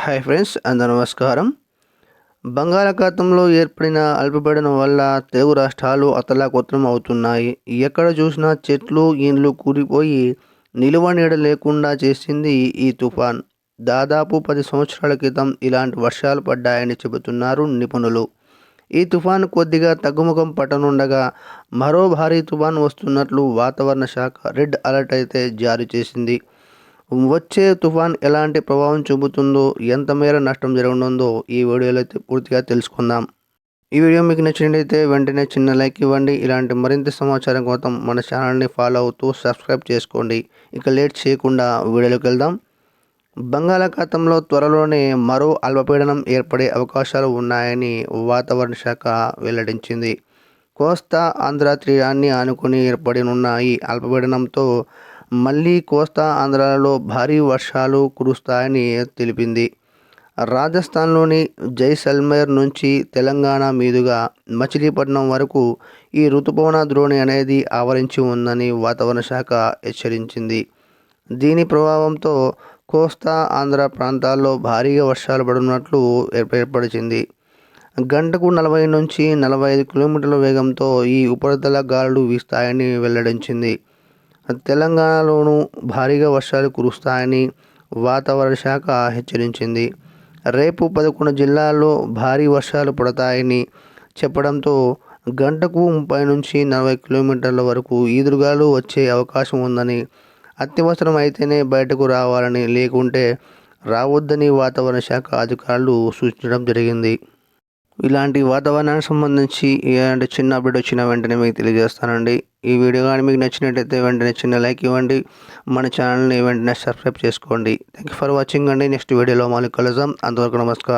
Hi friends, అందరూ నమస్కారం. బంగాళాఖాతంలో ఏర్పడిన అల్పపీడనం వల్ల తెలుగు రాష్ట్రాలు అతలాకుతలం అవుతున్నాయి. ఎక్కడ చూసినా చెట్లు, ఇండ్లు కూలిపోయి నిలువ నీడ లేకుండా చేసింది ఈ తుఫాన్. దాదాపు 10 సంవత్సరాల క్రితం ఇలాంటి వర్షాలు పడ్డాయని చెబుతున్నారు నిపుణులు. ఈ తుఫాను కొద్దిగా తగ్గుముఖం పట్టనుండగా మరో భారీ తుఫాన్ వస్తున్నట్లు వాతావరణ శాఖ రెడ్ అలర్ట్ అయితే జారీ చేసింది. వచ్చే తుఫాన్ ఎలాంటి ప్రభావం చూపుతుందో, ఎంత మేర నష్టం జరగనుందో ఈ వీడియోలో అయితే పూర్తిగా తెలుసుకుందాం. ఈ వీడియో మీకు నచ్చినట్లయితే వెంటనే చిన్న లైక్ ఇవ్వండి. ఇలాంటి మరింత సమాచారం కోసం మన ఛానల్ని ఫాలో అవుతూ సబ్స్క్రైబ్ చేసుకోండి. ఇక లేట్ చేయకుండా వీడియోలోకి వెళ్దాం. బంగాళాఖాతంలో త్వరలోనే మరో అల్పపీడనం ఏర్పడే అవకాశాలు ఉన్నాయని వాతావరణ శాఖ వెల్లడించింది. కోస్తా ఆంధ్ర తీరాన్ని ఆనుకుని ఏర్పడనున్న ఈ అల్పపీడనంతో మళ్ళీ కోస్తా ఆంధ్రాలో భారీ వర్షాలు కురుస్తాయని తెలిపింది. రాజస్థాన్లోని జైసల్మేర్ నుంచి తెలంగాణ మీదుగా మచిలీపట్నం వరకు ఈ ఋతుపవన ద్రోణి అనేది ఆవరించి ఉందని వాతావరణ శాఖ హెచ్చరించింది. దీని ప్రభావంతో కోస్తా ఆంధ్ర ప్రాంతాల్లో భారీగా వర్షాలు పడుతున్నట్లు ఏర్పరిచింది. గంటకు 40 నుంచి 45 కిలోమీటర్ల వేగంతో ఈ ఉపరితల గాలులు వీస్తాయని వెల్లడించింది. తెలంగాణలోనూ భారీగా వర్షాలు కురుస్తాయని వాతావరణ శాఖ హెచ్చరించింది. రేపు 11 జిల్లాల్లో భారీ వర్షాలు పడతాయని చెప్పడంతో గంటకు 30 నుంచి 40 కిలోమీటర్ల వరకు ఈదురుగాలు వచ్చే అవకాశం ఉందని, అత్యవసరం అయితేనే బయటకు రావాలని, లేకుంటే రావద్దని వాతావరణ శాఖ అధికారులు సూచించడం జరిగింది. ఇలాంటి వాతావరణానికి సంబంధించి ఇలాంటి చిన్న అప్డేట్ వచ్చిన వెంటనే మీకు తెలియజేస్తానండి. ఈ వీడియో కానీ మీకు నచ్చినట్టయితే వెంటనే చిన్న లైక్ ఇవ్వండి. మన ఛానల్ని వెంటనే సబ్స్క్రైబ్ చేసుకోండి. థ్యాంక్ యూ ఫర్ వాచింగ్ అండి. నెక్స్ట్ వీడియోలో మళ్ళీ కలుద్దాం. అంతవరకు నమస్కారం.